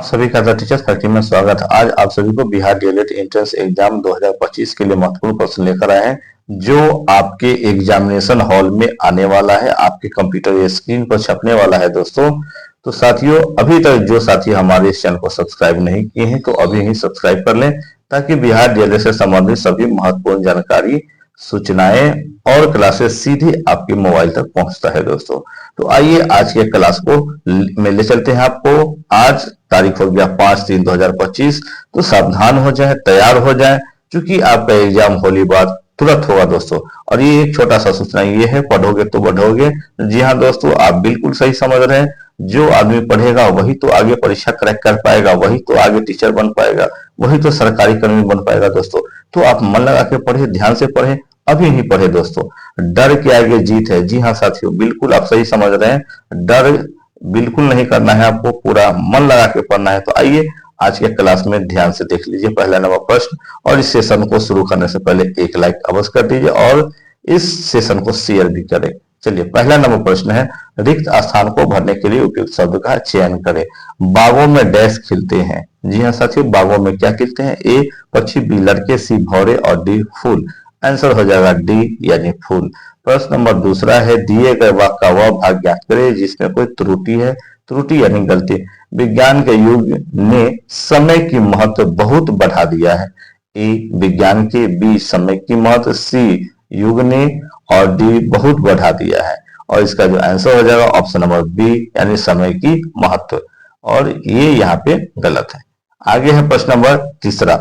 सभी का the teachers factory में स्वागत है। आज आप सभी को बिहार डीएलएड एंट्रेंस एग्जाम 2025 के लिए महत्वपूर्ण प्रश्न लेकर आए हैं, जो आपके एग्जामिनेशन हॉल में आने वाला है, आपके कंप्यूटर स्क्रीन पर छपने वाला है दोस्तों। तो साथियों, अभी तक जो साथी हमारे इस चैनल को सब्सक्राइब नहीं किए हैं तो अभी ही सब्सक्राइब कर लें, ताकि बिहार डीएलएड से संबंधित सभी महत्वपूर्ण जानकारी, सूचनाएं और क्लासेस सीधे आपके मोबाइल तक पहुंचता है दोस्तों। तो आइए आज के क्लास को में ले चलते हैं आपको। आज तारीख हो गया 5/3/2025। तो सावधान हो जाए, तैयार हो जाए, क्योंकि आपका एग्जाम होली बाद तुरंत होगा दोस्तों। और ये एक छोटा सा सूचना ये है, पढ़ोगे तो बढ़ोगे। जी हाँ दोस्तों, आप बिल्कुल सही समझ रहे हैं। जो आदमी पढ़ेगा वही तो आगे परीक्षा क्रैक कर पाएगा, वही तो आगे टीचर बन पाएगा, वही तो सरकारी कर्मी बन पाएगा दोस्तों। तो आप मन लगा के पढ़े, ध्यान से पढ़े, अभी ही पढ़े दोस्तों। डर के आगे जीत है। जी हाँ साथियों, बिल्कुल आप सही समझ रहे हैं। डर बिल्कुल नहीं करना है आपको, पूरा मन लगा के पढ़ना है। तो आइए आज के क्लास में ध्यान से देख लीजिए पहला नंबर प्रश्न। और इस सेशन को शुरू करने से पहले एक लाइक अवश्य कर दीजिए और इस सेशन को शेयर भी करें। चलिए, पहला नंबर प्रश्न है, रिक्त स्थान को भरने के लिए उपयुक्त शब्द का चयन करें। बागों में डैश खिलते हैं। जी हाँ साथियों, बागों में क्या खिलते हैं? ए पक्षी, बी लड़के, सी भौरे और डी फूल। आंसर हो जाएगा डी यानी फूल। प्रश्न नंबर दूसरा है, दिए गए वाक्य का वह भाग ज्ञात करें जिसमें कोई त्रुटि है। त्रुटि यानी गलती। विज्ञान के युग ने समय की महत्व बहुत बढ़ा दिया है। ए विज्ञान के, बी समय की महत्व, सी युग ने और डी बहुत बढ़ा दिया है। और इसका जो आंसर हो जाएगा ऑप्शन नंबर बी यानी समय की महत्व। और ये यहाँ पे गलत है। आगे है प्रश्न नंबर तीसरा।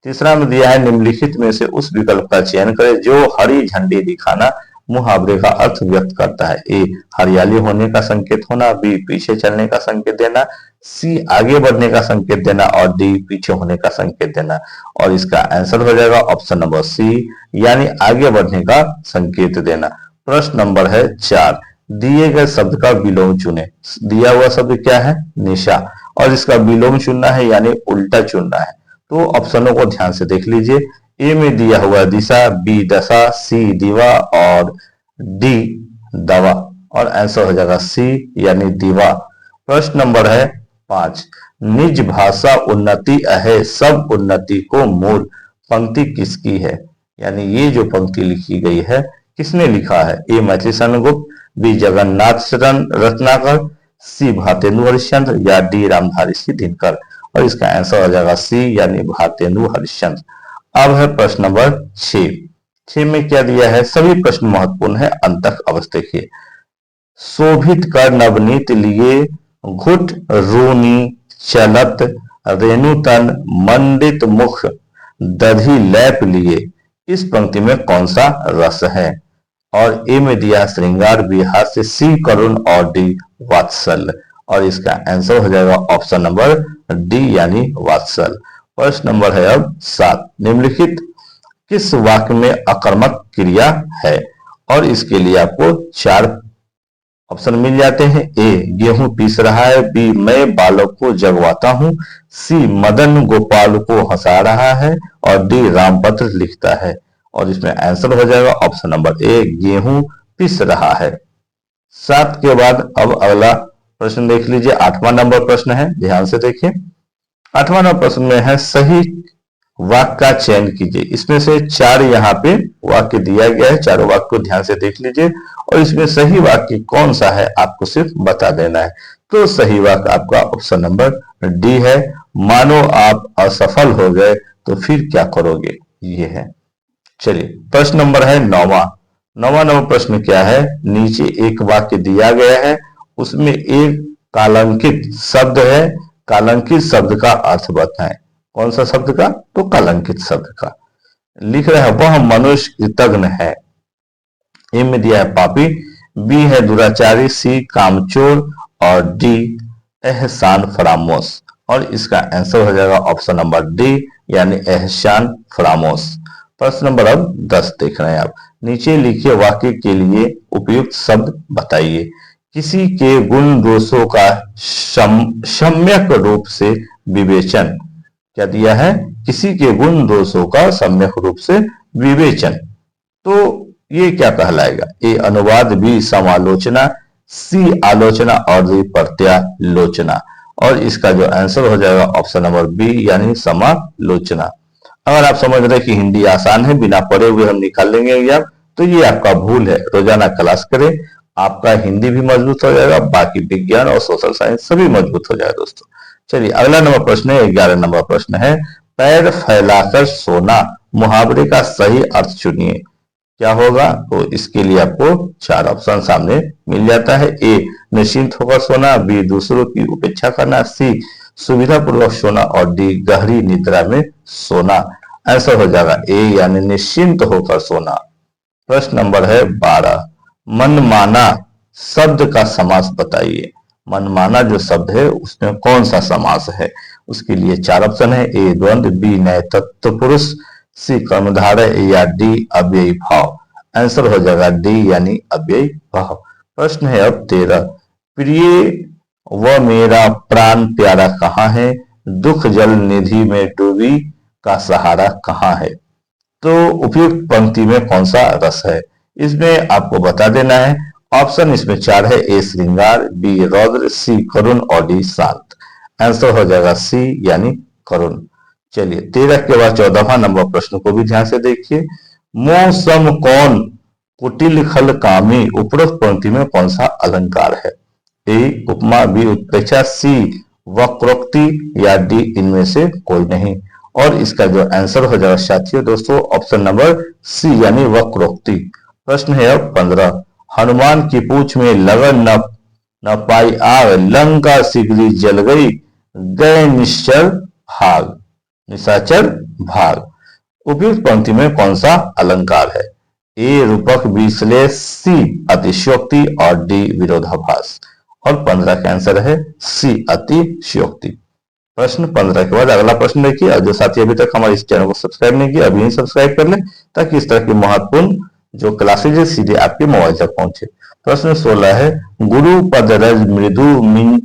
तीसरा में दिया है, निम्नलिखित में से उस विकल्प का चयन करें जो हरी झंडी दिखाना मुहावरे का अर्थ व्यक्त करता है। ए हरियाली होने का संकेत होना, बी पीछे चलने का संकेत देना, सी आगे बढ़ने का संकेत देना और डी पीछे होने का संकेत देना। और इसका आंसर हो जाएगा ऑप्शन नंबर सी यानी आगे बढ़ने का संकेत देना। प्रश्न नंबर है 4, दिए गए शब्द का विलोम चुने। दिया हुआ शब्द क्या है? निशा, और इसका विलोम चुनना है यानी उल्टा चुनना है। तो ऑप्शनों को ध्यान से देख लीजिए। ए में दिया हुआ दिशा, बी दशा, सी दीवा और डी दवा। और आंसर हो जाएगा सी यानी दीवा। प्रश्न नंबर है 5, निज भाषा उन्नति अहे सब उन्नति को मूल। पंक्ति किसकी है? यानी ये जो पंक्ति लिखी गई है किसने लिखा है? ए मैथिली शरण गुप्त, बी जगन्नाथ शरण रत्नाकर, सी भारतेंदु हरिश्चंद्र या डी रामधारी सिंह दिनकर। और इसका आंसर हो जाएगा सी यानी भारतेंदु हरिश्चंद्र। अब है प्रश्न नंबर 6। 6 में क्या दिया है? सभी प्रश्न महत्वपूर्ण है, अंत तक अवश्य देखिए। शोभित कर नवनीत लिए घुट रूनी चलत रेणुतन मंडित मुख दधि लेप लिए। इस पंक्ति में कौन सा रस है? और ए में दिया श्रृंगार, बी हास्य, सी करुण और डी वात्सल। और इसका आंसर हो जाएगा ऑप्शन नंबर डी यानी वात्सल। प्रश्न नंबर है अब 7, निम्नलिखित किस वाक्य में आकर्मक क्रिया है? और इसके लिए आपको 4 ऑप्शन मिल जाते हैं। ए गेहूं पीस रहा है, बी मैं बालक को जगवाता हूं, सी मदन गोपाल को हंसा रहा है और डी रामपत्र लिखता है। और इसमें आंसर हो जाएगा ऑप्शन नंबर ए गेहूं पीस रहा है। 7 के बाद अब अगला प्रश्न देख लीजिए। 8वां नंबर प्रश्न है, ध्यान से देखिए। 8वां नंबर प्रश्न में है, सही वाक्य का चयन कीजिए। इसमें से 4 यहाँ पे वाक्य दिया गया है, चारों वाक्य को ध्यान से देख लीजिए और इसमें सही वाक्य कौन सा है आपको सिर्फ बता देना है। तो सही वाक्य आपका ऑप्शन नंबर डी है, मानो आप असफल हो गए तो फिर क्या करोगे, ये है। चलिए, प्रश्न नंबर है 9वां। 9वां नंबर प्रश्न क्या है? नीचे एक वाक्य दिया गया है, उसमें एक कालंकित शब्द है, कालंकित शब्द का अर्थ बताएं। कौन सा शब्द का? तो कालंकित शब्द का। लिख रहे हैं, वह मनुष्य कृतघ्न है। ए में दिया है पापी, बी है दुराचारी, सी कामचोर और डी एहसान फरामोश। और इसका आंसर हो जाएगा ऑप्शन नंबर डी यानी एहसान फरामोश। प्रश्न नंबर अब 10 देख रहे हैं आप। नीचे लिखे वाक्य के लिए उपयुक्त शब्द बताइए। किसी के गुण दोषों का सम्यक रूप से विवेचन। क्या दिया है? किसी के गुण दोषों का सम्यक रूप से विवेचन। तो ये क्या कहलाएगा? ए अनुवाद, बी समालोचना, सी आलोचना और डी प्रत्यालोचना। और इसका जो आंसर हो जाएगा ऑप्शन नंबर बी यानी समालोचना। अगर आप समझ रहे कि हिंदी आसान है, बिना पढ़े हुए हम निकाल लेंगे एग्जाम, तो ये आपका भूल है। रोजाना क्लास करें, आपका हिंदी भी मजबूत हो जाएगा, बाकी विज्ञान और सोशल साइंस सभी मजबूत हो जाएगा दोस्तों। चलिए अगला नंबर प्रश्न है, 11 नंबर प्रश्न है, पैर फैलाकर सोना मुहावरे का सही अर्थ चुनिए। क्या होगा? तो इसके लिए आपको 4 ऑप्शन सामने मिल जाता है। ए निश्चिंत होकर सोना, बी दूसरों की उपेक्षा करना, सी सुविधा पूर्वक सोना और डी गहरी निद्रा में सोना। आंसर हो जाएगा ए यानी निश्चिंत होकर सोना। प्रश्न नंबर है 12, मनमाना शब्द का समास बताइए। मनमाना जो शब्द है उसमें कौन सा समास है? उसके लिए 4 ऑप्शन है। ए द्वंद्व, बी नए तत्पुरुष, सी कर्मधारय या डी अव्ययी भाव। आंसर हो जाएगा डी यानी अव्ययी भाव। प्रश्न है अब 13, प्रिय व मेरा प्राण प्यारा कहाँ है, दुख जल निधि में डूबी का सहारा कहाँ है। तो उपयुक्त पंक्ति में कौन सा रस है? इसमें आपको बता देना है। ऑप्शन इसमें 4 है। ए श्रृंगार, बी रौद्र, सी करुण और डी शांत। आंसर हो जाएगा सी यानी करुण। चलिए 13 के बाद 14वां नंबर प्रश्न को भी ध्यान से देखिए। मोह सम कौन कुटिल खल कामी उपरोक्त पंक्ति में कौन सा अलंकार है? ए उपमा, बी उत्प्रेक्षा, सी वक्रोक्ति या डी इनमें से कोई नहीं। और इसका जो आंसर हो जाएगा साथियों दोस्तों ऑप्शन नंबर सी यानी वक्रोक्ति। प्रश्न है अब 15, हनुमान की पूंछ में लगन न पाई आग, लंका शीघ्र जल गई, गए निशाचर भाग। उपयुक्त पंक्ति में कौन सा अलंकार है? ए रूपक, बी श्लेष, सी अतिशयोक्ति और डी विरोधाभास। और 15 का आंसर है सी अतिशयोक्ति। प्रश्न 15 के बाद अगला प्रश्न देखिए। और जो साथी अभी तक हमारे इस चैनल को सब्सक्राइब नहीं किया, अभी सब्सक्राइब कर लें ताकि इस तरह की महत्वपूर्ण जो क्लासेज है सीधे आपके मोबाइल तक पहुंचे। प्रश्न 16 है, गुरु पद रज मृदु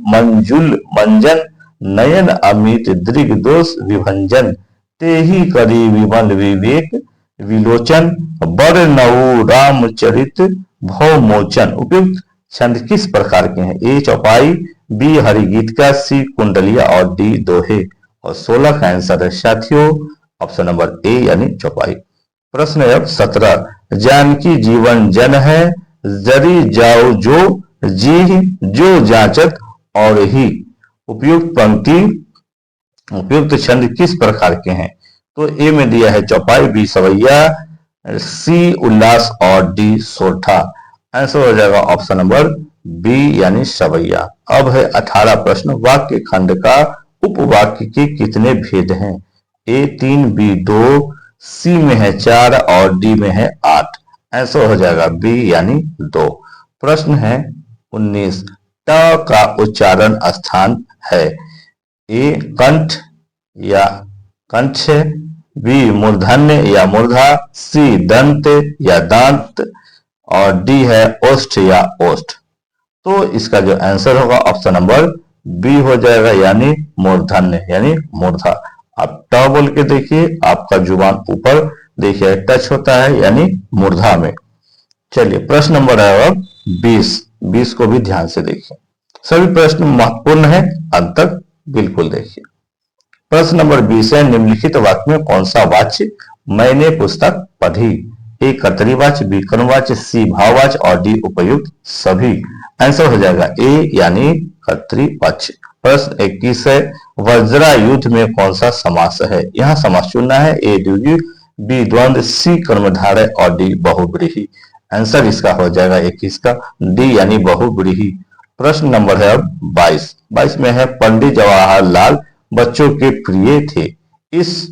मंजुल मंजन, नयन अमित दृग दोष विभंजन, ते ही करी विमल विवेक विलोचन, बर नऊ रामचरित भव मोचन। उपयुक्त छंद किस प्रकार के हैं? ए चौपाई, बी हरिगीत का, सी कुंडलिया और डी दोहे। और 16 का आंसर है साथियों ऑप्शन नंबर ए यानी चौपाई। प्रश्न है अब 17, जानकी जीवन जन है, जरी जाओ जो जी जो जांचत और ही। उपयुक्त पंक्ति उपयुक्त छंद किस प्रकार के हैं? तो ए में दिया है चौपाई, बी सवैया, सी उल्लास और डी सोठा। आंसर हो जाएगा ऑप्शन नंबर बी यानी सवैया। अब है 18 प्रश्न, वाक्य खंड का उपवाक्य के कितने भेद हैं? ए 3, बी 2, सी में है 4 और डी में है 8। आंसर हो जाएगा बी यानी 2। प्रश्न है 19, ट का उच्चारण स्थान है। ए कंठ या कंठ, बी मूर्धन्य या मूर्धा, सी दंत या दांत और डी है ओष्ठ या ओष्ठ। तो इसका जो आंसर होगा ऑप्शन नंबर बी हो जाएगा यानी मूर्धन्य यानी मूर्धा। आप ट बोल के देखिए, आपका जुबान ऊपर देखिए टच होता है यानी मूर्धा में। चलिए प्रश्न नंबर है 20 को भी ध्यान से देखिए, सभी प्रश्न महत्वपूर्ण है, अंत तक बिल्कुल देखिए। प्रश्न नंबर 20 है, निम्नलिखित वाक्य में कौन सा वाच्य मैंने पुस्तक पढ़ी? ए कर्तरीवाच्य, बी कर्मवाच्य, सी भाववाच्य और डी उपयुक्त सभी। आंसर हो जाएगा ए यानी कर्तरीवाच्य। प्रश्न 21 है, वज्रा युद्ध में कौन सा समास है? यहाँ समास चुनना है। ए द्विगु, बी द्वंद्व, सी कर्मधारय और डी बहुव्रीहि। आंसर इसका हो जाएगा 21 का डी यानी बहुव्रीहि। प्रश्न नंबर है अब 22 में है, पंडित जवाहरलाल बच्चों के प्रिय थे। इस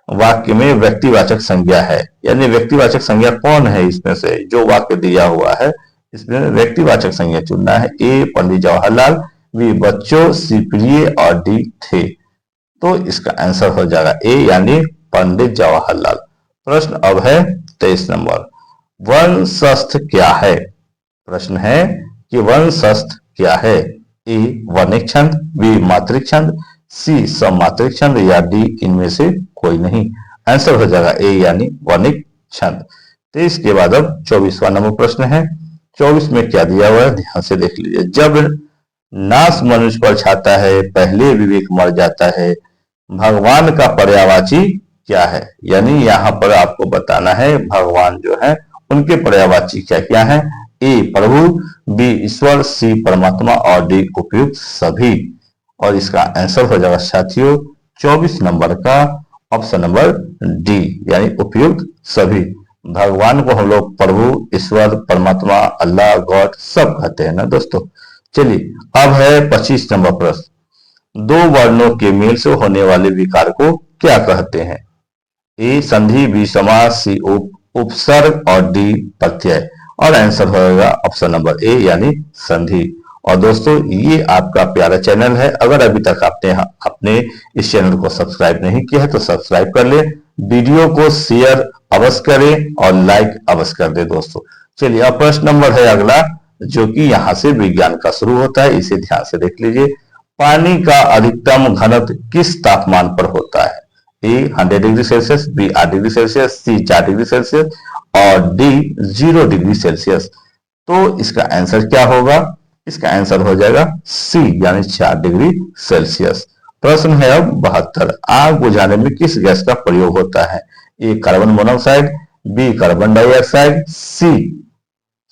वाक्य में व्यक्तिवाचक संज्ञा है, यानी व्यक्तिवाचक संज्ञा कौन है इसमें से? जो वाक्य दिया हुआ है इसमें व्यक्तिवाचक संज्ञा चुनना है। ए पंडित जवाहरलाल, बी बच्चों, सी प्रिय और डी थे। तो इसका आंसर हो जाएगा ए यानी पंडित जवाहरलाल। प्रश्न अब है 23 नंबर, वनशस्थ क्या है? प्रश्न है कि वनशस्थ क्या है? ए वनिक छंद, बी मात्रिक छंद, सी समात्रिक छंद या डी इनमें से कोई नहीं। आंसर हो जाएगा ए यानी वनिक छंद। 23 के बाद अब 24वां नंबर प्रश्न है। 24 में क्या दिया हुआ है ध्यान से देख लीजिए। जब नाश मनुष्य पर छाता है, पहले विवेक मर जाता है, भगवान का पर्यायवाची क्या है। यानी यहाँ पर आपको बताना है भगवान जो है उनके पर्यायवाची क्या क्या है। ए प्रभु, बी ईश्वर, सी परमात्मा और डी उपयुक्त सभी। और इसका आंसर हो जाएगा साथियों 24 नंबर का ऑप्शन नंबर डी यानी उपयुक्त सभी। भगवान को हम लोग प्रभु, ईश्वर, परमात्मा, अल्लाह, गॉड सब कहते हैं ना दोस्तों। चलिए अब है 25 नंबर प्रश्न। दो वर्णों के मेल से होने वाले विकार को क्या कहते हैं। ए संधि, बी समास, सी उपसर्ग और डी प्रत्यय। और आंसर होगा ऑप्शन नंबर ए यानी संधि। और दोस्तों ये आपका प्यारा चैनल है, अगर अभी तक आपने अपने इस चैनल को सब्सक्राइब नहीं किया है तो सब्सक्राइब कर ले, वीडियो को शेयर अवश्य करें और लाइक अवश्य कर दे दोस्तों। चलिए अब प्रश्न नंबर है अगला, जो कि यहाँ से विज्ञान का शुरू होता है, इसे ध्यान से देख लीजिए। पानी का अधिकतम घनत्व किस तापमान पर होता है। A 100 degree Celsius, B 8 degree Celsius, C 4 degree Celsius और डी 0 डिग्री सेल्सियस। तो इसका आंसर क्या होगा। इसका आंसर हो जाएगा सी यानी 4 डिग्री सेल्सियस। प्रश्न है अब 72। आग बुझाने में किस गैस का प्रयोग होता है। A carbon monoxide, B carbon dioxide, C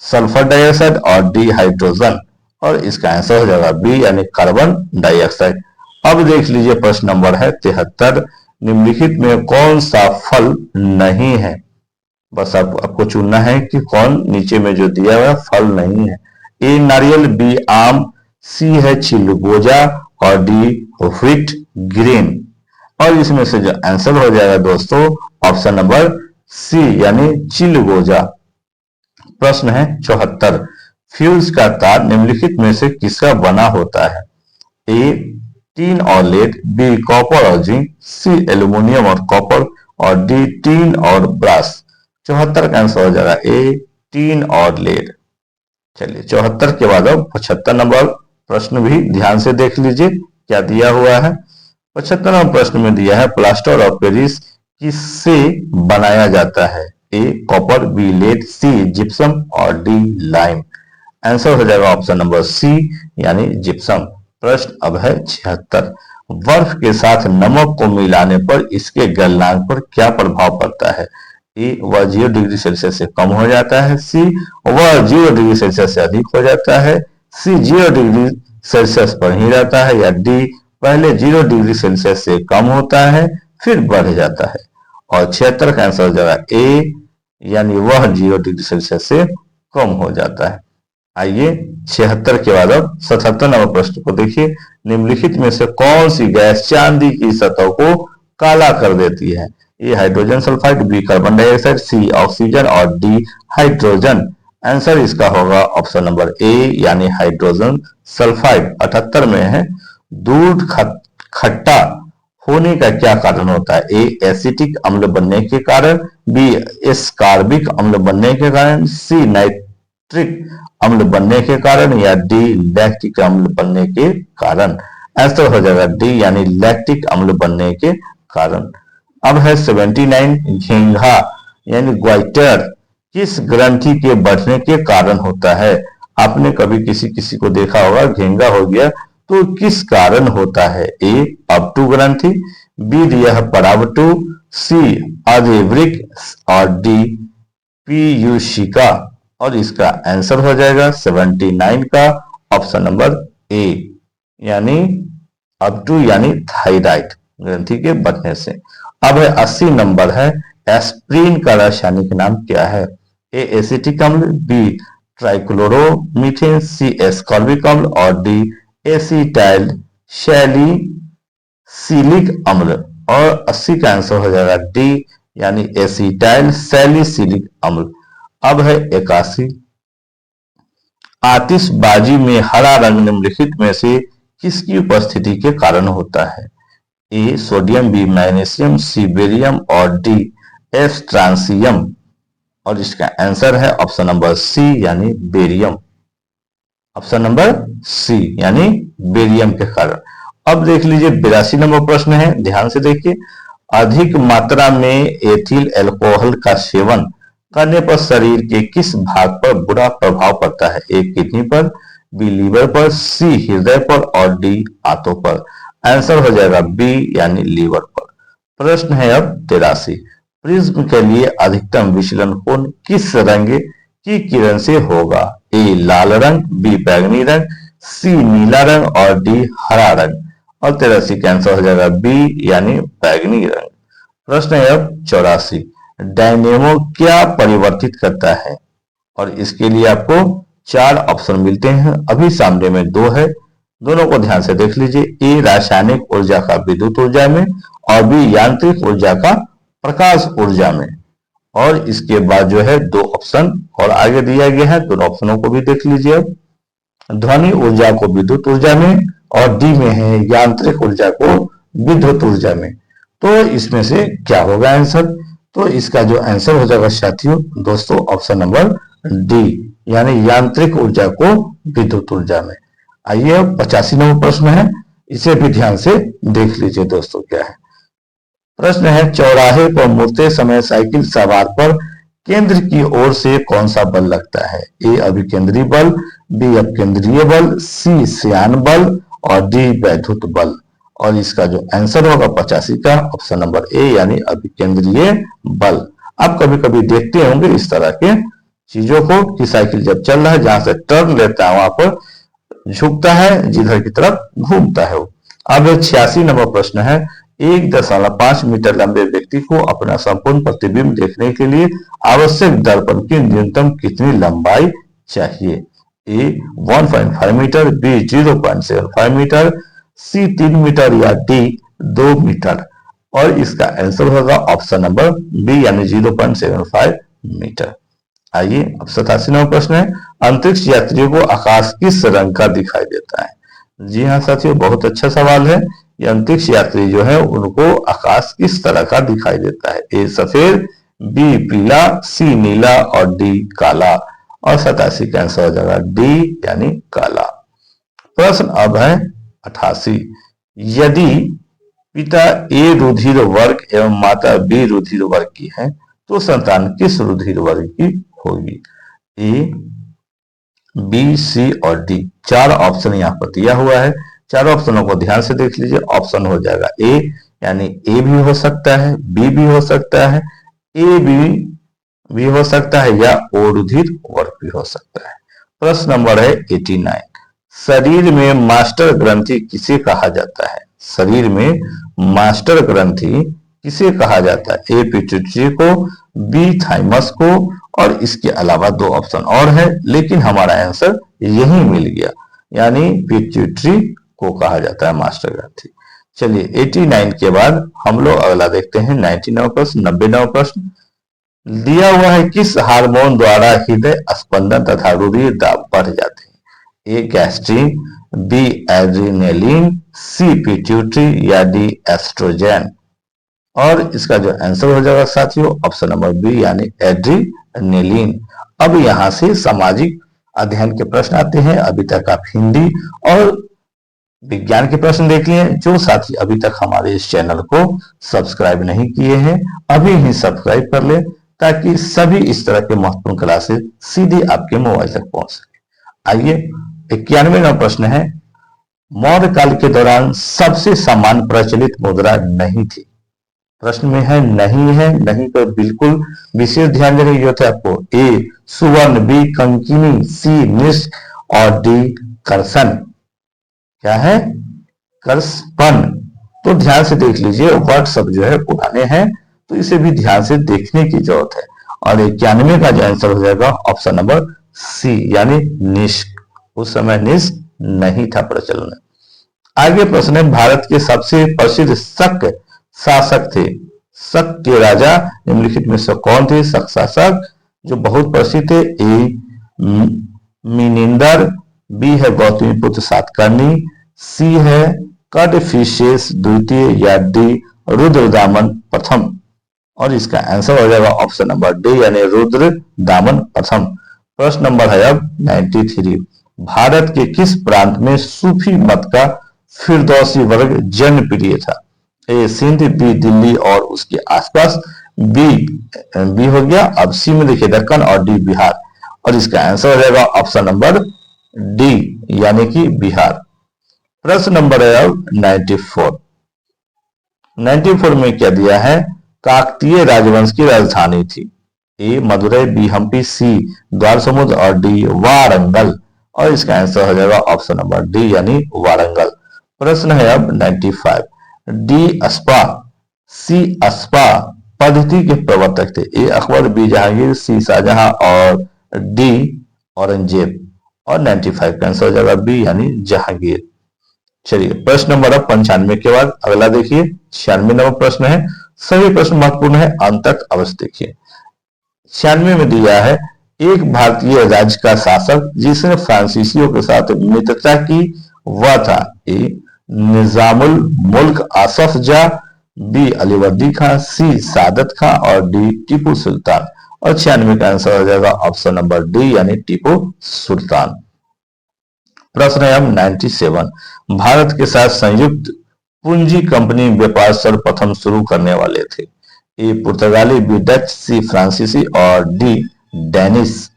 sulphur dioxide और डी हाइड्रोजन। और इसका आंसर हो जाएगा बी यानी कार्बन डाइऑक्साइड। अब देख लीजिए प्रश्न नंबर है 73। निम्नलिखित में कौन सा फल नहीं है। बस आपको चुनना है कि कौन नीचे में जो दिया हुआ फल नहीं है। ए नारियल, बी आम, सी है चिलगोजा और डी व्हीट ग्रेन। और इसमें से जो आंसर हो जाएगा दोस्तों ऑप्शन नंबर सी यानी चिलगोजा। प्रश्न है 74। फ्यूज का तार निम्नलिखित में से किसका बना होता है। ए टीन और लेड, बी कॉपर और जिंक, सी एल्यूमिनियम और कॉपर और डी टीन और ब्रास। 74 का आंसर हो जाएगा ए टीन और लेड। चलिए 74 के बाद अब 75 नंबर प्रश्न भी ध्यान से देख लीजिए क्या दिया हुआ है। 75 नंबर प्रश्न में दिया है प्लास्टर ऑफ पेरिस किससे बनाया जाता है। ए कॉपर, बी लेड, सी जिप्सम और डी लाइम। आंसर हो जाएगा ऑप्शन नंबर सी यानी जिप्सम। प्रश्न अब है 76। बर्फ के साथ नमक को मिलाने पर इसके गलनांक पर क्या प्रभाव पड़ता है। ए वह 0 डिग्री सेल्सियस से कम हो जाता है, सी वह 0 डिग्री सेल्सियस से अधिक हो जाता है, सी 0 डिग्री सेल्सियस पर ही रहता है या डी पहले 0 डिग्री सेल्सियस से कम होता है फिर बढ़ जाता है। और 76 का आंसर हो जाएगा ए यानी वह 0 डिग्री सेल्सियस से कम हो जाता है। आइए 76 के बाद अब 77 नंबर प्रश्न को देखिए। निम्नलिखित में से कौन सी गैस चांदी की सतह को काला कर देती है। A hydrogen sulphide, B carbon dioxide, C oxygen और डी हाइड्रोजन। आंसर इसका होगा ऑप्शन नंबर ए यानी हाइड्रोजन सल्फाइड। 78 में है दूध खट्टा होने का क्या कारण होता है। ए एसिटिक अम्ल बनने के कारण, बी एस्कार्बिक अम्ल बनने के कारण, सी नाइट्रिक अम्ल बनने के कारण या डी लैक्टिक अम्ल बनने के कारण। आंसर हो जाएगा डी यानी लैक्टिक अम्ल बनने के कारण। अब है 79। घेंघा यानी ग्वाइटर किस ग्रंथि के बढ़ने के कारण होता है। आपने कभी किसी को देखा होगा घेंघा हो गया तो किस कारण होता है। ए अपटू ग्रंथि, बी दिया है परावटू, सी आदिवृक और डी पीयूषिका। और इसका आंसर हो जाएगा 79 का ऑप्शन नंबर ए यानी अपटू यानी थायराइड ग्रंथि के बढ़ने से। अब है 80 नंबर है एस्प्रिन का रासायनिक नाम क्या है। ए एसिटिक अम्ल, बी ट्राइक्लोरोमीथेन, सी एस्कॉर्बिक अम्ल और डी एसिटाइल सैलिसिलिक अम्ल। और 80 का आंसर हो जाएगा डी यानी एसिटाइल सैलिसिलिक अम्ल। अब है 81। आतिशबाजी में हरा रंग निम्नलिखित में से किसकी उपस्थिति के कारण होता है। A sodium, B magnesium, C barium और डी एस्ट्रांसियम। और इसका आंसर है ऑप्शन नंबर सी यानी बेरियम। ऑप्शन नंबर सी यानी बेरियम के कारण। अब देख लीजिए 82 नंबर प्रश्न है, ध्यान से देखिए। अधिक मात्रा में एथिल अल्कोहल का सेवन करने पर शरीर के किस भाग पर बुरा प्रभाव पड़ता है। ए किडनी पर, बी लीवर पर, सी हृदय पर और डी आंतों पर। आंसर हो जाएगा बी यानी लीवर पर। प्रश्न है अब 83। प्रिज्म के लिए अधिकतम विचलन कोण किस रंग की किरण से होगा? ए लाल रंग, बी बैंगनी रंग, सी नीला रंग और डी हरा रंग। और 83 का आंसर हो जाएगा बी यानी बैंगनी रंग। प्रश्न है अब 84। डायनेमो क्या परिवर्तित करता है? और इसके लिए आपको 4 ऑप्शन मिलते हैं, अभी सामने में 2 है, दोनों को ध्यान से देख लीजिए। ए रासायनिक ऊर्जा का विद्युत ऊर्जा में और बी यांत्रिक ऊर्जा का प्रकाश ऊर्जा में। और इसके बाद जो है 2 ऑप्शन और आगे दिया गया है, दोनों ऑप्शनों को भी देख लीजिए। अब ध्वनि ऊर्जा को विद्युत ऊर्जा में और डी में है यांत्रिक ऊर्जा को विद्युत ऊर्जा में। तो इसमें से क्या होगा आंसर? तो इसका जो आंसर हो जाएगा साथियों दोस्तों ऑप्शन नंबर डी यानी यांत्रिक ऊर्जा को विद्युत ऊर्जा में। आइए 85 नंबर प्रश्न है, इसे भी ध्यान से देख लीजिए दोस्तों क्या है। प्रश्न है चौराहे पर मुड़ते समय साइकिल सवार पर केंद्र की ओर से कौन सा बल लगता है? ए अभिकेंद्री बल, बी अपकेंद्रीय बल, सी श्यान बल और डी वैद्युत बल। और इसका जो आंसर होगा 85 का ऑप्शन नंबर ए यानी अभिकेंद्रीय बल। आप कभी कभी देखते होंगे इस तरह के चीजों को कि साइकिल जब चल रहा है जहां से टर्न लेता है वहां पर झुकता है, जिधर की तरफ घूमता है वो। अब 86 नंबर प्रश्न है 1.5 मीटर लंबे व्यक्ति को अपना संपूर्ण प्रतिबिंब देखने के लिए आवश्यक दर्पण की न्यूनतम कितनी लंबाई चाहिए? ए 1.5 मीटर, बी 0.75 मीटर, सी 3 मीटर या डी 2 मीटर। और इसका आंसर होगा ऑप्शन नंबर बी यानी 0.75 मीटर। आइए अब 87 नंबर प्रश्न है अंतरिक्ष यात्रियों को आकाश किस रंग का दिखाई देता है? जी हाँ साथियों, बहुत अच्छा सवाल है। ये अंतरिक्ष यात्री जो है उनको आकाश किस तरह का दिखाई देता है? ए सफेद, बी पीला, सी नीला और डी काला। और 87 का आंसर हो जाएगा डी यानी काला। प्रश्न अब है 88। यदि पिता ए रुधिर वर्ग एवं माता बी रुधिर वर्ग की है तो संतान किस रुधिर वर्ग की होगी? ए, बी, सी और डी। 4 ऑप्शन यहाँ पर दिया हुआ है, चारों ऑप्शनों को ध्यान से देख लीजिए। ऑप्शन हो जाएगा ए यानी ए भी हो सकता है, बी भी हो सकता है, ए भी हो सकता है या ओ रुधिर वर्ग भी हो सकता है। प्रश्न नंबर है 89। शरीर में मास्टर ग्रंथि किसे कहा जाता है? शरीर में मास्टर ग्रंथि किसे कहा जाता है? ए पिट्यूटरी को, बी थाइमस को और इसके अलावा 2 ऑप्शन और है, लेकिन हमारा आंसर यही मिल गया यानी पिट्यूटरी को कहा जाता है मास्टर ग्रंथि। चलिए 89 के बाद हम लोग अगला देखते हैं 99 प्रश्न। 99 प्रश्न दिया हुआ है किस हार्मोन द्वारा हृदय स्पंदन तथा रुधिर दाब बढ़ जाते हैं? ए गैस्ट्रिन, बी एड्रिनेलिन, सी पिट्यूटरी या डी एस्ट्रोजन। और इसका जो आंसर हो जाएगा साथियों ऑप्शन नंबर बी यानी एड्रिनेलिन। अब यहां से सामाजिक अध्ययन के प्रश्न आते हैं। अभी तक आप हिंदी और विज्ञान के प्रश्न देख लिए। जो साथी अभी तक हमारे इस चैनल को सब्सक्राइब नहीं किए हैं अभी ही सब्सक्राइब कर ले ताकि सभी इस तरह के महत्वपूर्ण क्लासेस सीधे आपके मोबाइल तक पहुंच सके। आइए 91 नंबर प्रश्न है मौर्य काल के दौरान सबसे सामान्य प्रचलित मुद्रा नहीं थी। प्रश्न में है नहीं तो बिल्कुल विशेष ध्यान देने की जरूरत है आपको। ए सुवर्ण, बी कंकिनी, सी निष्क और डी करसन। क्या है? करस्पन। तो ध्यान से देख लीजिए, वर्ड सब जो है पुराने हैं तो इसे भी ध्यान से देखने की जरूरत है। और 91 का जो आंसर हो जाएगा ऑप्शन नंबर सी यानी निष्क। उस समय निष्क नहीं था प्रचलन। आगे प्रश्न है भारत के सबसे प्रसिद्ध शक शासक थे। शक के राजा निम्नलिखित में से कौन थे? शक शासक जो बहुत प्रसिद्ध थे। ए मिनिंदर, बी है गौतमीपुत्र सातकर्णी, सी है कदफिसेस द्वितीय या डी रुद्रदामन प्रथम। और इसका आंसर हो जाएगा ऑप्शन नंबर डी यानी रुद्रदामन प्रथम। प्रश्न नंबर है अब 93। भारत के किस प्रांत में सूफी मत का फिरदौसी वर्ग जनप्रिय था? ए सिंध, बी दिल्ली और उसके आसपास, बी हो गया। अब सी में देखिए दक्कन और डी बिहार। और इसका आंसर हो जाएगा ऑप्शन नंबर डी यानी कि बिहार। प्रश्न नंबर है अब 94। 94 में क्या दिया है? काकतीय राजवंश की राजधानी थी। ए मदुरई, बी हम्पी, सी द्वार समुद्र और डी वारंगल। और इसका आंसर हो जाएगा ऑप्शन नंबर डी यानी वारंगल। प्रश्न है अब 95। डी अस्पा, सी अस्पा पद्धति के प्रवर्तक थे। ए अकबर, बी जहांगीर, सी शाहजहां और डी औरंगजेब। और 95 का आंसर हो जाएगा बी यानी जहांगीर। चलिए प्रश्न नंबर अब 95 के बाद अगला देखिए 96 नंबर प्रश्न है। सभी प्रश्न महत्वपूर्ण है, अंत तक अवश्य देखिए। 96 में दिया है एक भारतीय राज्य का शासक जिसने फ्रांसीसियों के साथ मित्रता की, वह था। ए निजामुल मुल्क आसफ जा, बी अलीवर्दी खां, सी सादत खां और डी टीपू सुल्तान। और 96 का आंसर हो जाएगा ऑप्शन नंबर डी यानी टीपू सुल्तान। प्रश्न है अब 97। भारत के साथ संयुक्त पूंजी कंपनी व्यापार सर्वप्रथम शुरू करने वाले थे। ए पुर्तगाली, बी डच, सी फ्रांसीसी और डी डेनिश।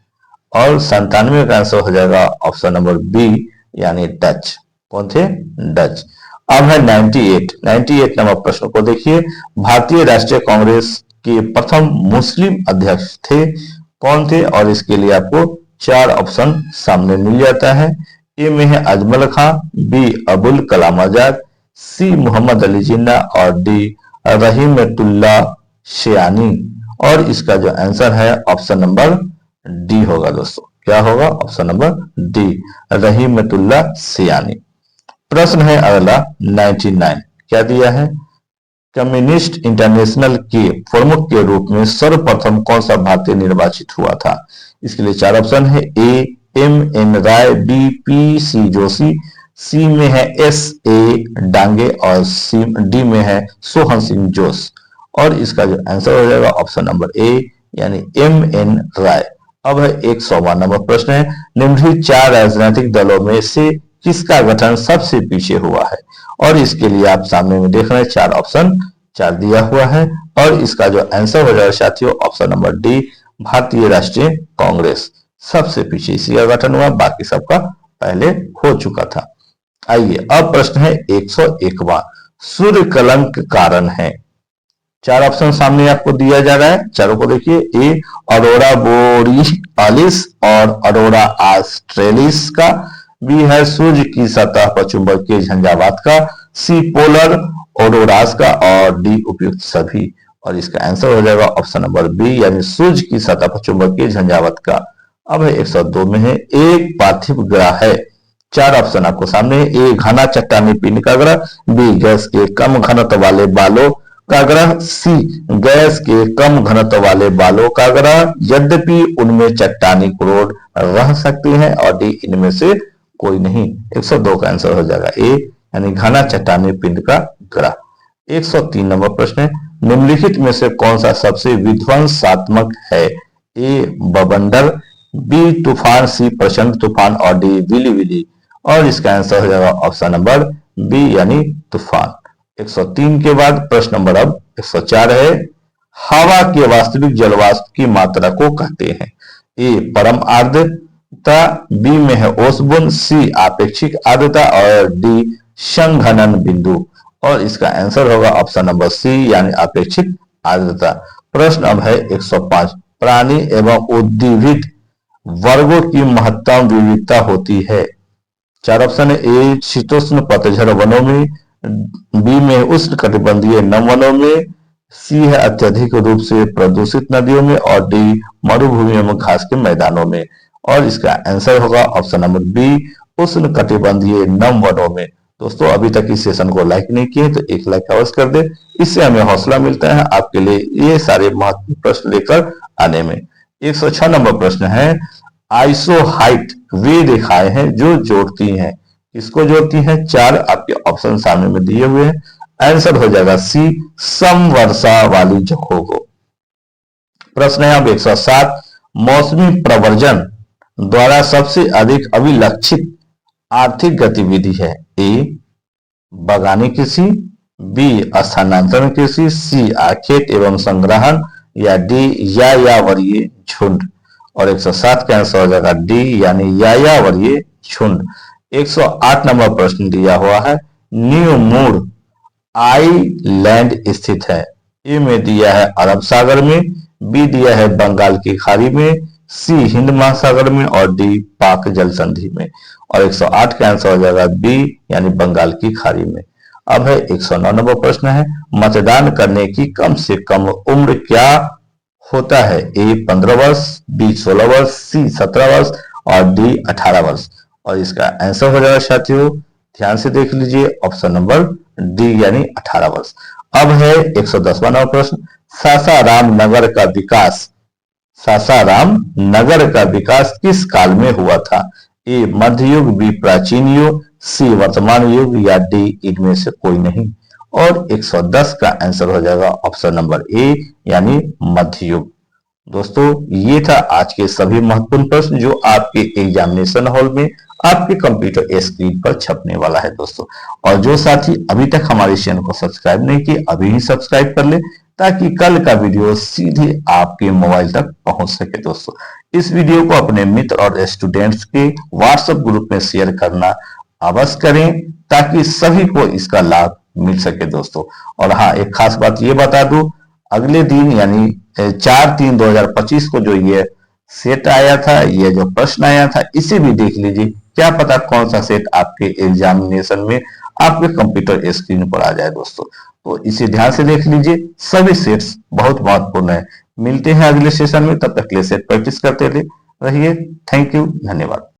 और 97 का आंसर हो जाएगा ऑप्शन नंबर बी यानी डच। कौन थे? डच। अब है 98 नंबर प्रश्न को देखिए। भारतीय राष्ट्रीय कांग्रेस के प्रथम मुस्लिम अध्यक्ष थे, कौन थे? और इसके लिए आपको 4 ऑप्शन सामने मिल जाता है। ए में है अजमल खां, बी अबुल कलाम आजाद, सी मोहम्मद अली जिन्ना और डी रहीमतुल्ला शियानी। और इसका जो आंसर है ऑप्शन नंबर डी होगा दोस्तों। क्या होगा? Option number D Rahimtulla Sayani. प्रश्न है अगला 99। क्या दिया है? कम्युनिस्ट इंटरनेशनल के प्रमुख के रूप में सर्वप्रथम कौन सा भारतीय निर्वाचित हुआ था? इसके लिए 4 ऑप्शन है। A M N Roy, B P C Joshi, C में है एस ए डांगे और सी डी में है सोहन सिंह जोश। और इसका जो आंसर हो जाएगा ऑप्शन नंबर ए यानी एम एन राय। अब है 100वां नंबर प्रश्न है। निम्नलिखित 4 राजनीतिक दलों में से किसका गठन सबसे पीछे हुआ है? और इसके लिए आप सामने में देख रहे हैं 4 ऑप्शन 4 दिया हुआ है। और इसका जो आंसर हो जाएगा साथियों ऑप्शन नंबर डी भारतीय राष्ट्रीय कांग्रेस। सबसे पीछे इसी का गठन हुआ, बाकी सबका पहले हो चुका था। आइए अब प्रश्न है 101वां। सूर्य कलंक कारण है। 4 ऑप्शन सामने आपको दिया जा रहा है, चारों को देखिए। ए अरोरा बोरियालिस और अरोरा ऑस्ट्रेलिस का, बी है सूर्य की सतह पर चुंबकीय झंझावात का, सी पोलर ओरोरास का और डी उपयुक्त सभी। और इसका आंसर हो जाएगा ऑप्शन नंबर बी यानी सूर्य की सतह पर चुंबकीय झंझावात का। अब है 102 में है एक पार्थिव ग्रह है। 4 ऑप्शन आपको सामने है। ए घना चट्टानी पिंड का ग्रह, बी गैस के कम घनत्व वाले बालों का ग्रह, सी गैस के कम घनत्व वाले बालों का ग्रह यद्यपि उनमें चट्टानी क्रोड रह सकते हैं, और डी इनमें से कोई नहीं। 102 का आंसर हो जाएगा ए यानी घना चट्टानी पिंड का ग्रह। 103 नंबर प्रश्न है। निम्नलिखित में से कौन सा सबसे विध्वंसात्मक है? ए बवंडर, बी तूफान, सी प्रचंड तूफान और डी विली विली। और इसका आंसर हो जाएगा ऑप्शन नंबर बी यानी तूफान। 103 के बाद प्रश्न नंबर अब 104 है। हवा के वास्तविक जलवाष्प की मात्रा को कहते हैं। ए परम आर्द्रता, बी में है औसबुन, सी आपेक्षिक आर्द्रता और डी संघनन बिंदु। और इसका आंसर होगा ऑप्शन नंबर सी यानी अपेक्षित आर्द्रता। प्रश्न अब है 105। प्राणी एवं उद्भिद वर्गों की महत्तम विविधता होती है। 4 ऑप्शन है। ए शीतोष्ण पतझड़ वनों में, बी में उष्ण कटिबंधीय नम वनों में, सी है अत्यधिक रूप से प्रदूषित नदियों में और डी मरुभूमियों में घास के मैदानों में। और इसका आंसर होगा ऑप्शन नंबर बी उष्ण कटिबंधीय नम वनों में। दोस्तों अभी तक इस सेशन को लाइक नहीं किए तो एक लाइक अवश्य कर दे, इससे हमें हौसला मिलता है आपके लिए ये सारे महत्वपूर्ण प्रश्न लेकर आने में। 106 नंबर प्रश्न है। आइसोहाइट वे रेखाएं हैं जो जोड़ती हैं। किसको जोड़ती हैं? 4 आपके ऑप्शन सामने में दिए हुए हैं। आंसर हो जाएगा सी समवर्षा वाली जगहों को। प्रश्न है अब 107। मौसमी प्रव्रजन द्वारा सबसे अधिक अभिलक्षित आर्थिक गतिविधि है। ए बागानी कृषि, बी स्थानांतरण कृषि, सी आखेट एवं संग्रहण या डी यायावरीय झुंड। और 107 का आंसर हो जाएगा डी यानी यायावरीय झुंड। 108 नंबर प्रश्न दिया हुआ है, न्यू मूड आइलैंड स्थित है। ए में दिया है अरब सागर में, बी दिया है बंगाल की खाड़ी में, सी हिंद महासागर में और डी पाक जल संधि में। और 108 का आंसर हो जाएगा बी यानी बंगाल की खाड़ी में। अब है 109 नंबर प्रश्न है, मतदान करने की कम से कम उम्र क्या होता है। ए 15 वर्ष, बी 16 वर्ष, सी 17 वर्ष और डी 18 वर्ष। और इसका आंसर हो जाएगा साथियों, ध्यान से देख लीजिए, ऑप्शन नंबर डी यानी 18 वर्ष। अब है 110वां नंबर प्रश्न, सासाराम नगर का विकास सासाराम नगर का विकास किस काल में हुआ था। ए मध्य युग, बी प्राचीन युग, सी वर्तमान युग या डी इनमें से कोई नहीं। और 110 का आंसर हो जाएगा ऑप्शन नंबर ए यानी मध्य युग। दोस्तों ये था आज के सभी महत्वपूर्ण प्रश्न जो आपके एग्जामिनेशन हॉल में आपके कंप्यूटर स्क्रीन पर छपने वाला है दोस्तों। और जो साथी अभी तक हमारे चैनल को सब्सक्राइब नहीं किए अभी ही सब्सक्राइब कर ले ताकि कल का वीडियो सीधे आपके मोबाइल तक पहुंच सके दोस्तों। इस वीडियो को अपने मित्र और स्टूडेंट्स के व्हाट्सएप ग्रुप में शेयर करना अवश्य करें ताकि सभी को इसका लाभ मिल सके दोस्तों। और हाँ, एक खास बात ये बता दूं, अगले दिन यानी 4/3/2025 को जो ये सेट आया था, ये जो प्रश्न आया था, इसे भी देख लीजिए, क्या पता कौन सा सेट आपके एग्जामिनेशन में आपके कंप्यूटर स्क्रीन पर आ जाए दोस्तों। तो इसे ध्यान से देख लीजिए, सभी सेट्स बहुत महत्वपूर्ण है। मिलते हैं अगले सेशन में, तब तक के लिए सेट प्रैक्टिस करते रहिए। थैंक यू, धन्यवाद।